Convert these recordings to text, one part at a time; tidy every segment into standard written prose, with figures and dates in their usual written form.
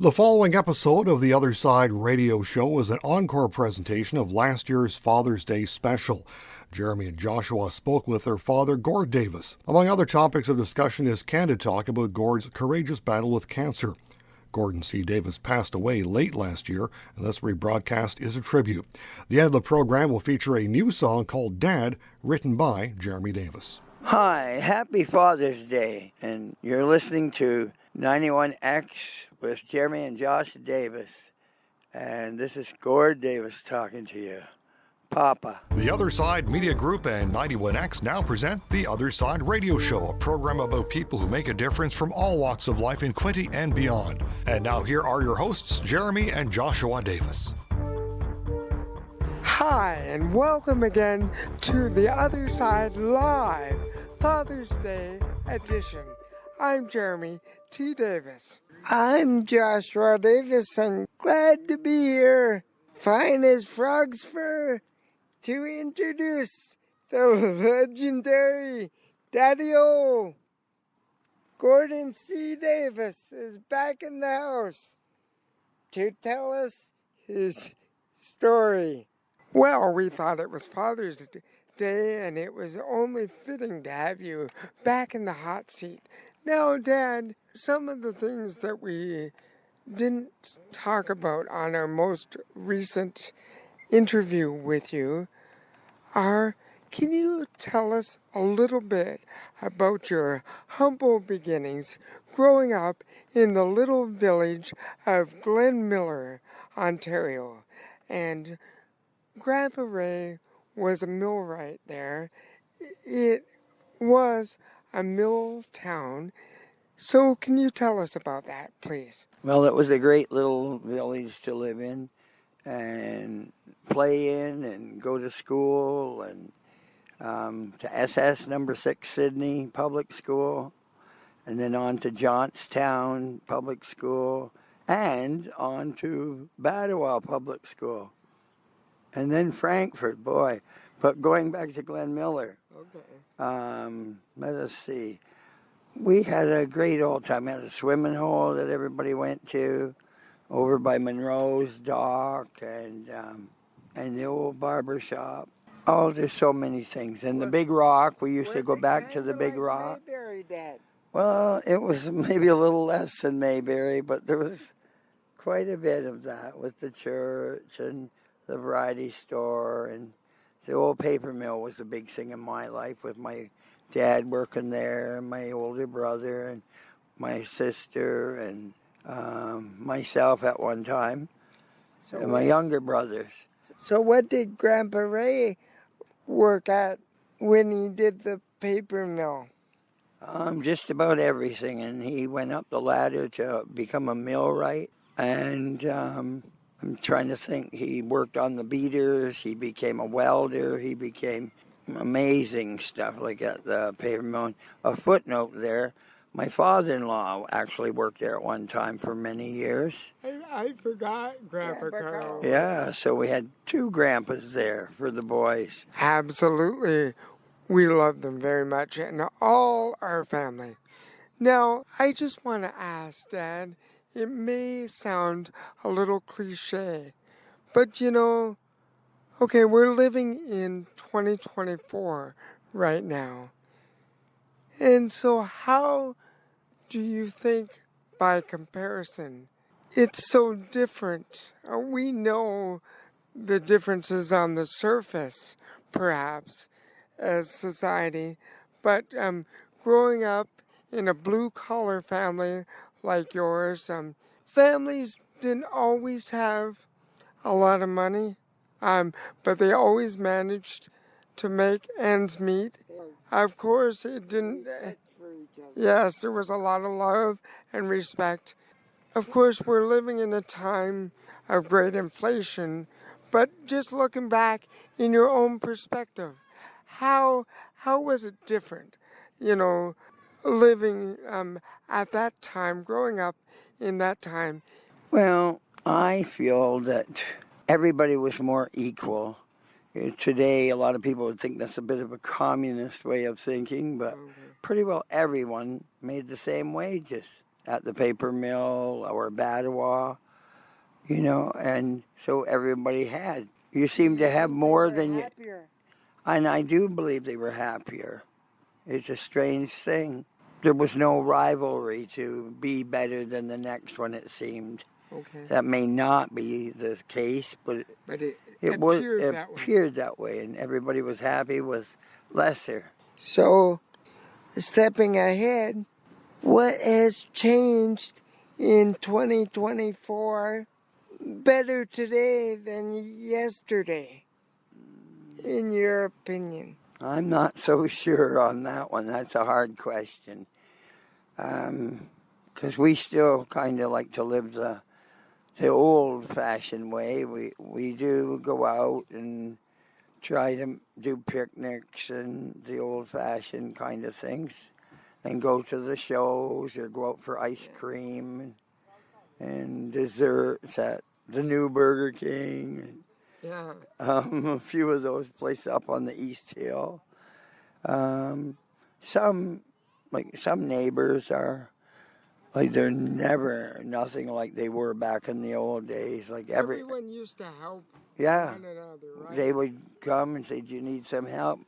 The following episode of the Other Side radio show is an encore presentation of last year's Father's Day special. Jeremy and Joshua spoke with their father, Gord Davis. Among other topics of discussion is candid talk about Gord's courageous battle with cancer. Gordon C. Davis passed away late last year, and this rebroadcast is a tribute. The end of the program will feature a new song called Dad, written by Jeremy Davis. Hi, happy Father's Day, and you're listening to 91X with Jeremy and Josh Davis, and this is Gord Davis talking to you. Papa. The Other Side Media Group and 91X now present The Other Side Radio Show, a program about people who make a difference from all walks of life in Quinte and beyond. And now here are your hosts, Jeremy and Joshua Davis. Hi, and welcome again to The Other Side Live Father's Day edition. I'm Jeremy T. Davis. I'm Joshua Davis, and glad to be here. Fine as frog's fur to introduce the legendary Daddy-O. Gordon C. Davis is back in the house to tell us his story. Well, we thought it was Father's Day, and it was only fitting to have you back in the hot seat. Now, Dad, some of the things that we didn't talk about on our most recent interview with you are, can you tell us a little bit about your humble beginnings growing up in the little village of Glenmiller, Ontario? And Grandpa Ray was a millwright there. It was a mill town. So can you tell us about that, please? Well, it was a great little village to live in and play in and go to school, and to SS number 6 Sydney Public School, and then on to Johnstown Public School, and on to Badawal Public School, and then Frankfurt, boy. But going back to Glenmiller, let us see. We had a great old time. We had a swimming hole that everybody went to over by Monroe's Dock, and the old barber shop. Oh, there's so many things. And the Big Rock, we used to go back to the Big Rock. Mayberry, Dad. Well, it was maybe a little less than Mayberry, but there was quite a bit of that with the church and the variety store, and the old paper mill was a big thing in my life, with my dad working there, and my older brother, and my sister, and myself at one time, and my younger brothers. So what did Grandpa Ray work at when he did the paper mill? Just about everything, and he went up the ladder to become a millwright, and I'm trying to think, he worked on the beaters, he became a welder, he became amazing stuff like at the paper mill. A footnote there, my father-in-law actually worked there at one time for many years. I forgot Grandpa Carl. Yeah, so we had 2 grandpas there for the boys. Absolutely. We love them very much, and all our family. Now, I just want to ask, Dad, it may sound a little cliche, but okay, we're living in 2024 right now. And so how do you think, by comparison, it's so different? We know the differences on the surface, perhaps, as society, but growing up in a blue-collar family like yours, families didn't always have a lot of money, but they always managed to make ends meet. Of course, it didn't. Yes, there was a lot of love and respect. Of course, we're living in a time of great inflation, but just looking back in your own perspective, how was it different, living at that time, growing up in that time? Well, I feel that everybody was more equal. Today, a lot of people would think that's a bit of a communist way of thinking, but pretty well everyone made the same wages. at the paper mill or Badawa, and so everybody had. You seem to have more than you. Happier. And I do believe they were happier. It's a strange thing. There was no rivalry to be better than the next one, it seemed. Okay. That may not be the case, but But it it that way. appeared that way, and everybody was happy with lesser. So, stepping ahead, what has changed in 2024 better today than yesterday, in your opinion? I'm not so sure on that one. That's a hard question. Because we still kind of like to live the old-fashioned way. We do go out and try to do picnics and the old-fashioned kind of things, and go to the shows or go out for ice cream and desserts at the new Burger King. Yeah. A few of those places up on the East Hill. Some neighbors are like they're never nothing like they were back in the old days. Like Everyone used to help yeah, one another, right? they would come and say, "Do you need some help?"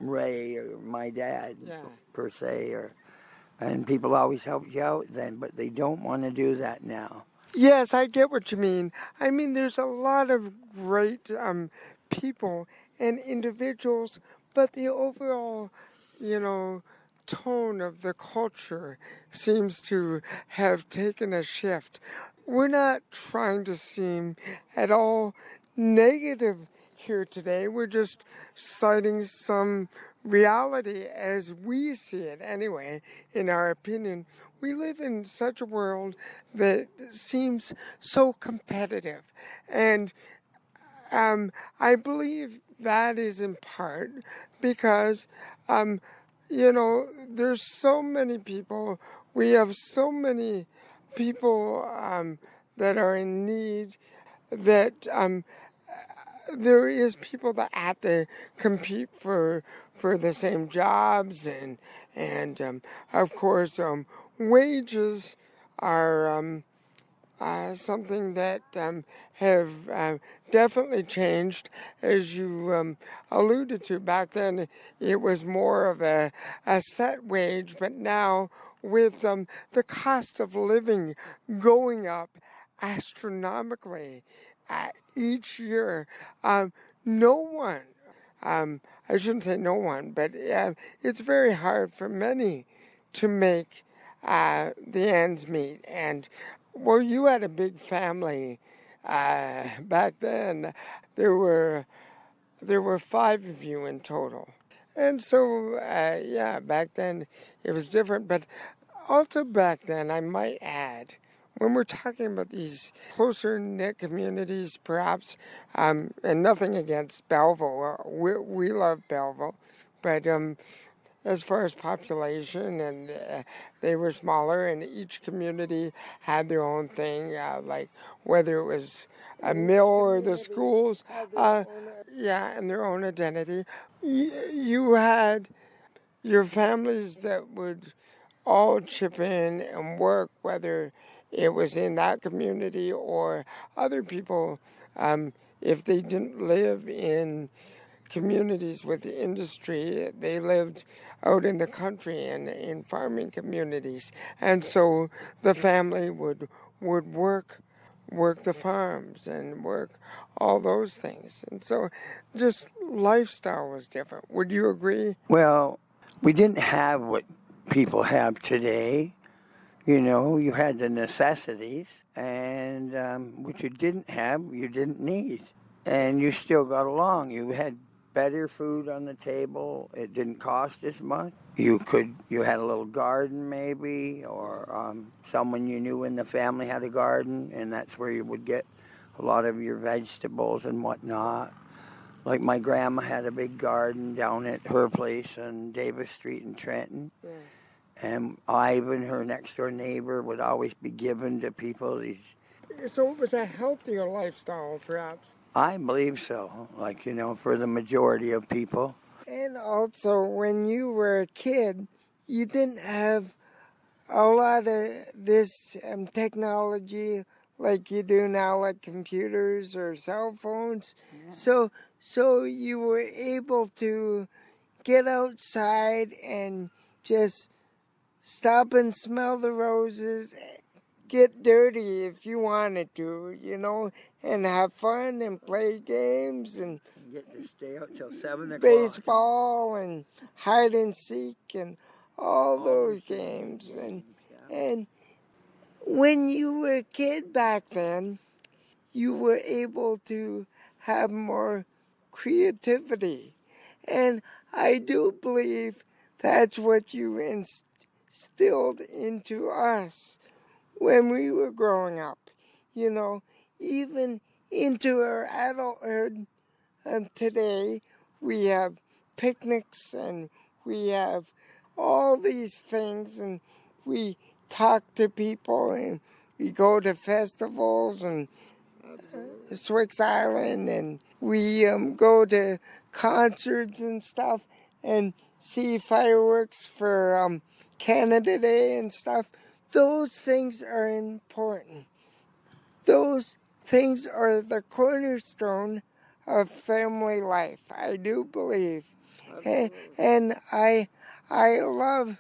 Ray or my dad, per se, and people always helped you out then, but they don't want to do that now. Yes, I get what you mean. I mean, there's a lot of great people and individuals, but the overall, tone of the culture seems to have taken a shift. We're not trying to seem at all negative here today. We're just citing some reality as we see it anyway, in our opinion. We live in such a world that seems so competitive. And I believe that is in part because, there's so many people. We have so many people that are in need that there is people that have to compete for the same jobs, and of course wages are something that have definitely changed, as you alluded to. Back then, it was more of a set wage, but now with the cost of living going up astronomically each year, no one, I shouldn't say no one, but it's very hard for many to make the ends meet. And well, you had a big family back then. There were 5 of you in total, and so back then it was different. But also back then, I might add, when we're talking about these closer knit communities, perhaps, and nothing against Belleville, we love Belleville, but as far as population, and they were smaller, and each community had their own thing, like whether it was a mill or the schools, and their own identity. You had your families that would all chip in and work, whether it was in that community or other people, if they didn't live in communities with the industry, they lived out in the country and in farming communities, and so the family would work the farms and work all those things, and so just lifestyle was different. Would you agree? Well, we didn't have what people have today. You had the necessities, and what you didn't have, you didn't need. And you still got along. You had better food on the table. It didn't cost as much. You had a little garden maybe, or someone you knew in the family had a garden, and that's where you would get a lot of your vegetables and whatnot. Like my grandma had a big garden down at her place on Davis Street in Trenton. Yeah. And Ivan, her next door neighbor, would always be given to people these. So it was a healthier lifestyle, perhaps. I believe so, for the majority of people. And also, when you were a kid, you didn't have a lot of this technology, like you do now, like computers or cell phones. So you were able to get outside and just stop and smell the roses, get dirty if you wanted to, and have fun and play games and Get to stay out till 7 o'clock. baseball and hide and seek and all those games. And when you were a kid back then, you were able to have more creativity. And I do believe that's what you instilled into us when we were growing up. Even into our adulthood today, we have picnics and we have all these things, and we talk to people and we go to festivals and Swix Island, and we go to concerts and stuff and see fireworks for Canada Day and stuff. Those things are important. Those things are the cornerstone of family life, I do believe. And I love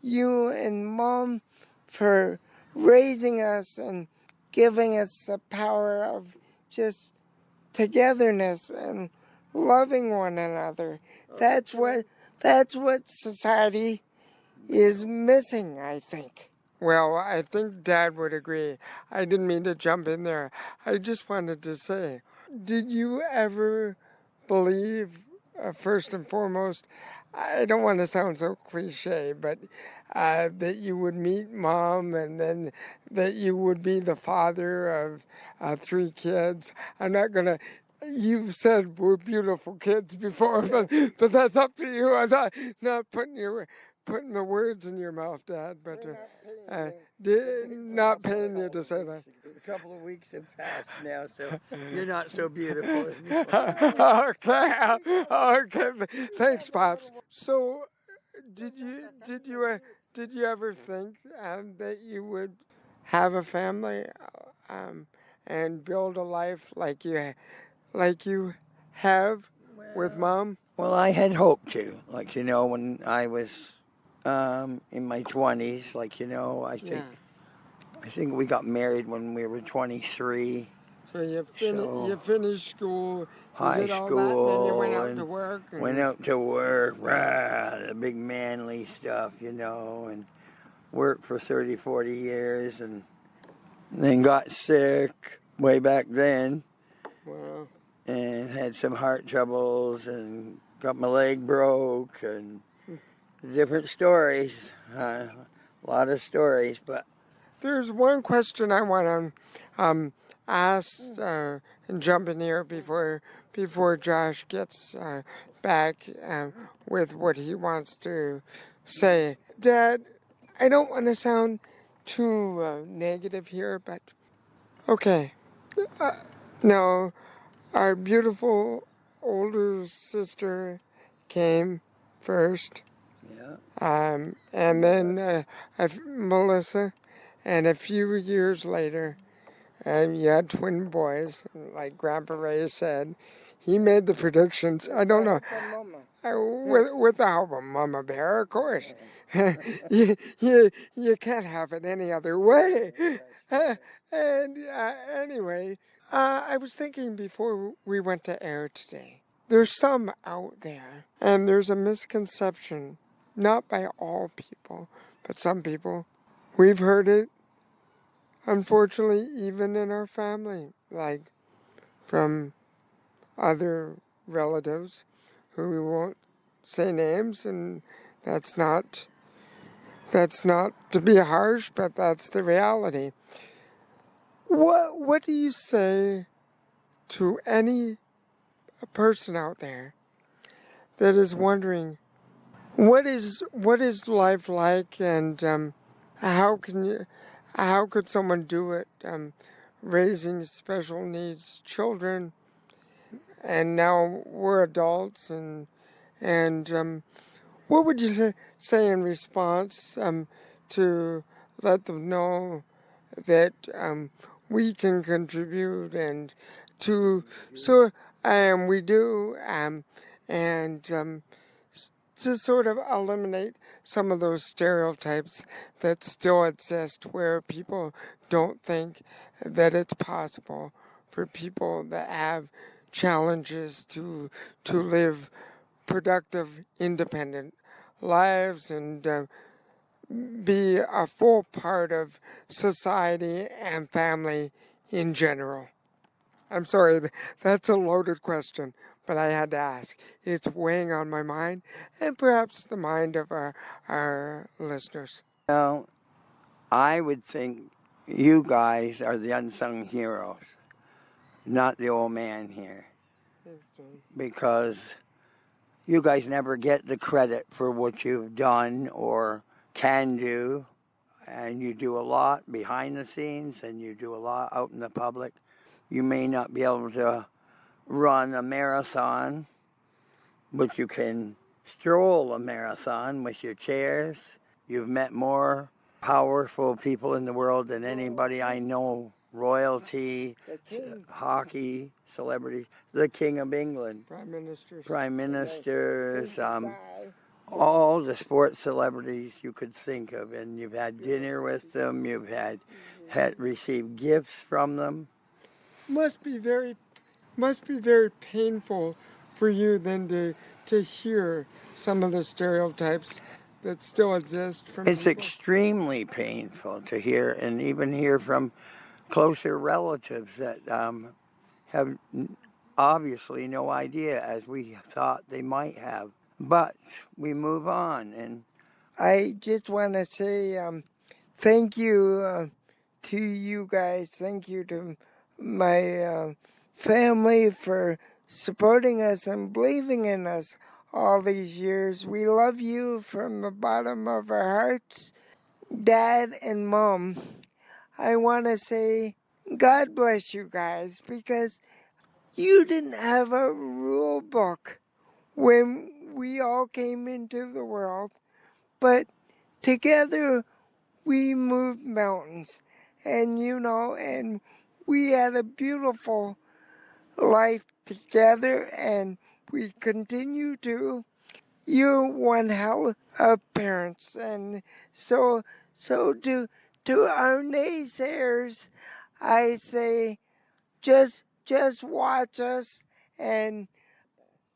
you and Mom for raising us and giving us the power of just togetherness and loving one another. That's what society is missing, I think. Well, I think Dad would agree. I didn't mean to jump in there. I just wanted to say, did you ever believe, first and foremost, I don't want to sound so cliche, but that you would meet Mom and then that you would be the father of 3 kids? I'm not going to. You've said we're beautiful kids before, but that's up to you. I'm not putting the words in your mouth, Dad, but not paying you to say that. A couple of weeks have passed now, so you're not so beautiful. Okay. Thanks, Pops. So, did you ever think that you would have a family and build a life like you have with Mom? Well, I had hoped to. When I was in my 20s, I think we got married when we were 23. So you finished school, high did all school, that, and then you went out to work. Went out to work, the big manly stuff, and worked for 30, 40 years, and then got sick way back then. Wow. And had some heart troubles and got my leg broke and different stories, a lot of stories, but there's one question I want to ask and jump in here before Josh gets back with what he wants to say. Dad, I don't want to sound too negative here, but okay. No, our beautiful older sister came first. yeah. And then Melissa. And a few years later, you had twin boys, like Grandpa Ray said. He made the predictions. I don't know. With the help of Mama Bear, of course. you can't have it any other way. And anyway, I was thinking before we went to air today, there's some out there, and there's a misconception, not by all people, but some people. We've heard it, unfortunately, even in our family, like from other relatives who we won't say names, and that's not to be harsh, but that's the reality. What do you say to any person out there that is wondering what is life like, and how could someone do it, raising special needs children, and now we're adults, and what would you say in response to let them know that we can contribute and we do and to sort of eliminate some of those stereotypes that still exist where people don't think that it's possible for people that have challenges to live productive, independent lives and be a full part of society and family in general. I'm sorry, that's a loaded question, but I had to ask. It's weighing on my mind and perhaps the mind of our listeners. Well, I would think you guys are the unsung heroes, not the old man here, because you guys never get the credit for what you've done or can do, and you do a lot behind the scenes and you do a lot out in the public. You may not be able to run a marathon, but you can stroll a marathon with your chairs. You've met more powerful people in the world than anybody I know. Royalty, hockey, celebrities, the King of England, prime ministers, all the sports celebrities you could think of, and you've had dinner with them. You've had received gifts from them. Must be very painful for you then to hear some of the stereotypes that still exist from It's people. extremely painful to hear, and even hear from closer relatives that have obviously no idea, as we thought they might have. But we move on, and I just want to say thank you to you guys. Thank you to my family for supporting us and believing in us all these years. We love you from the bottom of our hearts. Dad and Mom, I want to say God bless you guys, because you didn't have a rule book when we all came into the world, but together we moved mountains, and and we had a beautiful life together, and we continue to. You're one hell of parents, and so to our naysayers, I say just watch us, and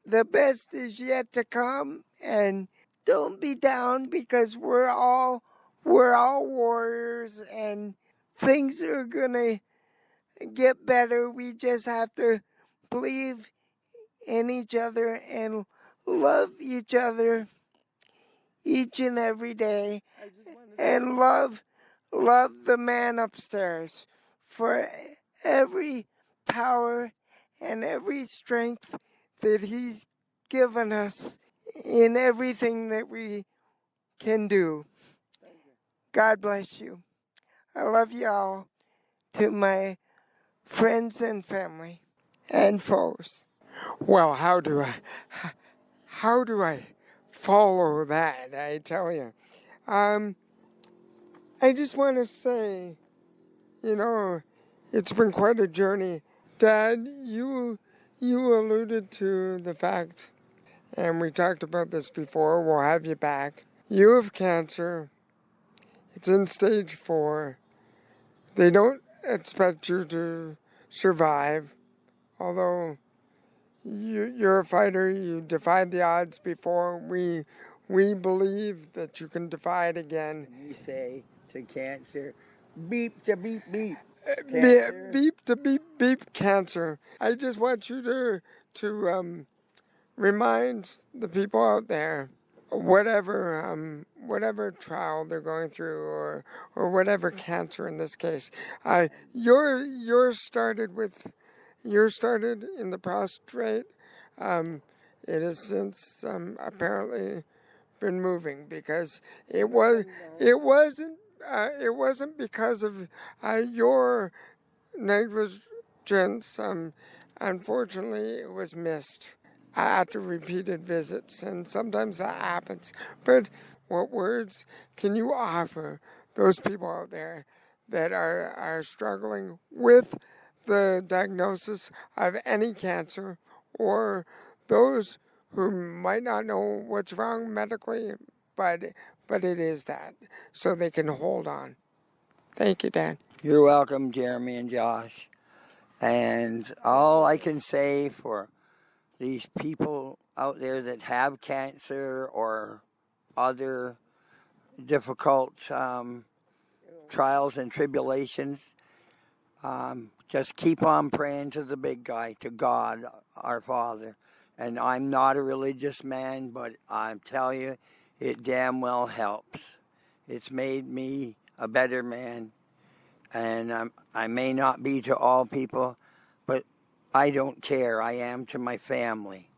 the best is yet to come, and don't be down, because we're all warriors, and things are gonna get better. We just have to believe in each other and love each other each and every day, and love the man upstairs for every power and every strength that he's given us in everything that we can do. God bless you. I love you all, to my friends and family and foes. Well, how do I follow that? I tell you, I just want to say, it's been quite a journey. Dad, you alluded to the fact, and we talked about this before. We'll have you back. You have cancer. It's in stage 4. They don't expect you to survive, although you're a fighter. You defied the odds before. We believe that you can defy it again. we say to cancer, beep to beep beep. Beep to beep beep cancer. I just want you to remind the people out there, whatever trial they're going through, or whatever cancer in this case, yours started in the prostate. It has since apparently been moving, because it wasn't because of your negligence. Unfortunately, it was missed after repeated visits, and sometimes that happens. But what words can you offer those people out there that are struggling with the diagnosis of any cancer, or those who might not know what's wrong medically, but it is that, so they can hold on. Thank you, Dad. You're welcome, Jeremy and Josh. And all I can say for these people out there that have cancer or other difficult trials and tribulations, just keep on praying to the big guy, to God, our Father. And I'm not a religious man, but I tell you, it damn well helps. It's made me a better man. And I may not be to all people, but I don't care. I am to my family.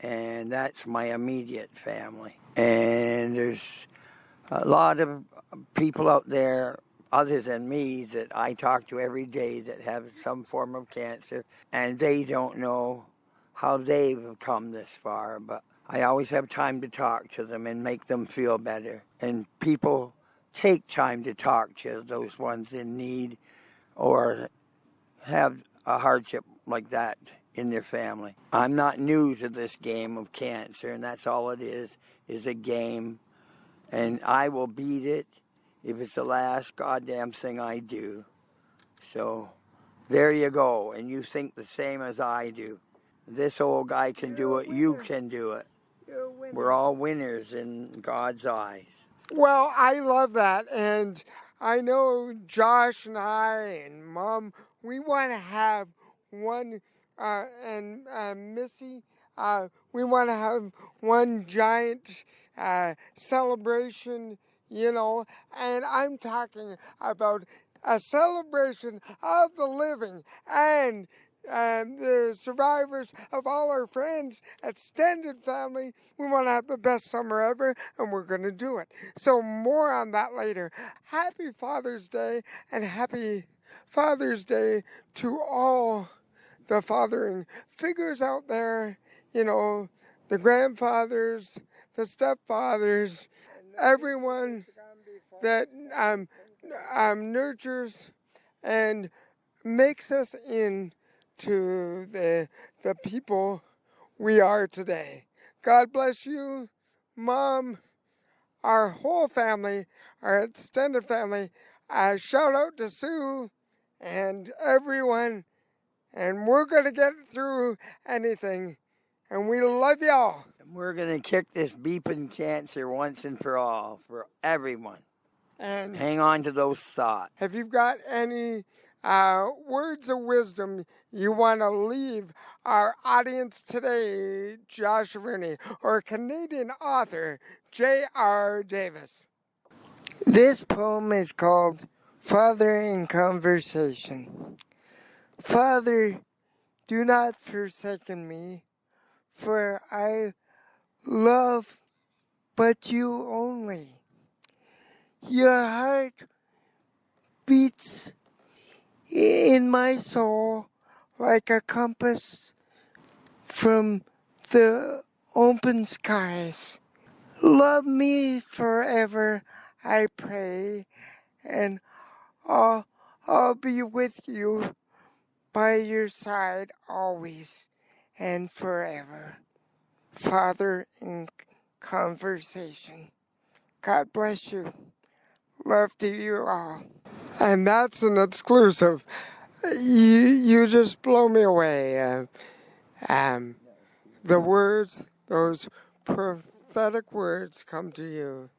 And that's my immediate family. And there's a lot of people out there other than me that I talk to every day that have some form of cancer, and they don't know how they've come this far. But I always have time to talk to them and make them feel better. And people take time to talk to those ones in need or have a hardship like that in their family. I'm not new to this game of cancer, and that's all it is a game. And I will beat it if it's the last goddamn thing I do. So there you go. And you think the same as I do. This old guy can do it. You can do it. We're all winners in God's eyes. Well, I love that. And I know Josh and I and Mom, we want to have one, and Missy, we want to have one giant celebration, and I'm talking about a celebration of the living and the survivors of all our friends, extended family. We want to have the best summer ever, and we're going to do it. So more on that later. Happy Father's Day, and happy Father's Day to all the fathering figures out there, the grandfathers, the stepfathers, everyone that nurtures and makes us into the people we are today. God bless you, Mom, our whole family, our extended family. Shout out to Sue and everyone. And we're going to get through anything. And we love y'all. And we're going to kick this beeping cancer once and for all, for everyone. And hang on to those thoughts. Have you got any words of wisdom you want to leave our audience today, Josh Rooney, or Canadian author J.R. Davis? This poem is called Father in Conversation. Father, do not forsaken me, for I love but you only. Your heart beats in my soul like a compass from the open skies. Love me forever, I pray, and I'll be with you by your side always and forever. Father in Conversation. God bless you. Love to you all. And that's an exclusive. You just blow me away. The words, those prophetic words come to you.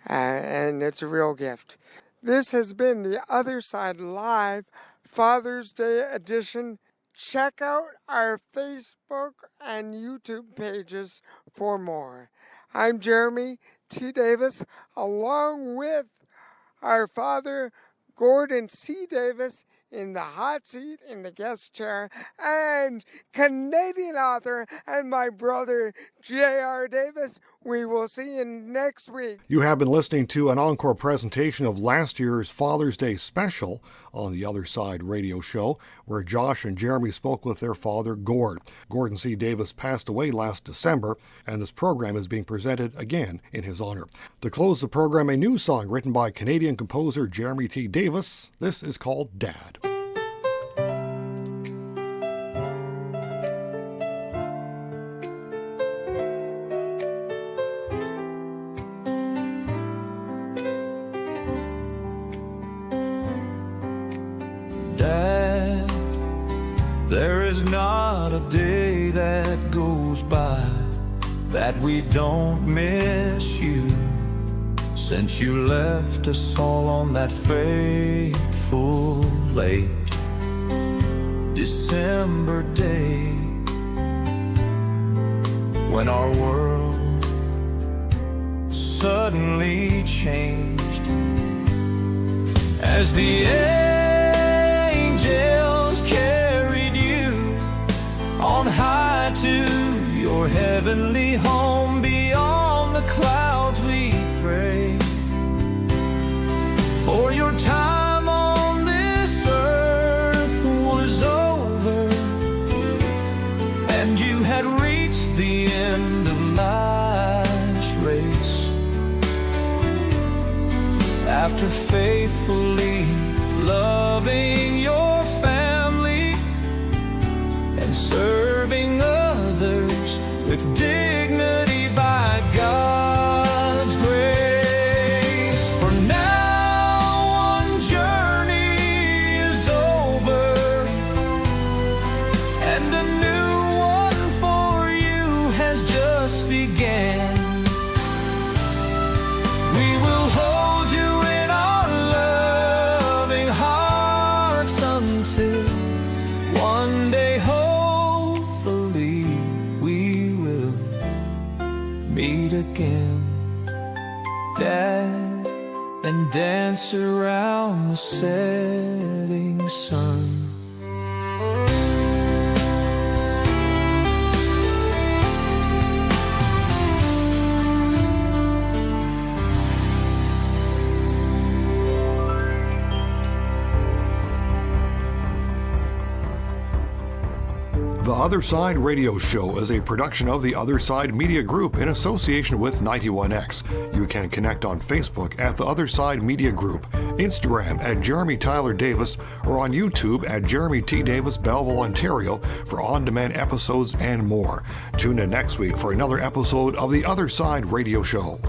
And it's a real gift. This has been the Other Side Live Father's Day edition. Check out our Facebook and YouTube pages for more. I'm Jeremy T. Davis, along with our father, Gordon C. Davis, in the hot seat in the guest chair, and Canadian author and my brother, J.R. Davis. We will see you next week. You have been listening to an encore presentation of last year's Father's Day special on the Other Side radio show, where Josh and Jeremy spoke with their father, Gord. Gordon C. Davis passed away last December, and this program is being presented again in his honor. To close the program, a new song written by Canadian composer Jeremy T. Davis. This is called Dad. Dad, there is not a day that goes by that we don't miss you. Since you left us all on that fateful late December day, when our world suddenly changed, as the angels carried you on high to your heavenly home. Beyond the clouds we pray, for your time on this earth was over, and you had reached the end of life's race. After faithfully loving your family and serving others with dignity by God's grace. For now one journey is over, and a new one for you has just began. We will hold you in our loving hearts until one day, hopefully, we will meet again, Dad, and dance around the setting sun. The Other Side Radio Show is a production of the Other Side Media Group in association with 91X. You can connect on Facebook at the Other Side Media Group, Instagram at Jeremy Tyler Davis, or on YouTube at Jeremy T. Davis, Belleville, Ontario for on-demand episodes and more. Tune in next week for another episode of the Other Side Radio Show.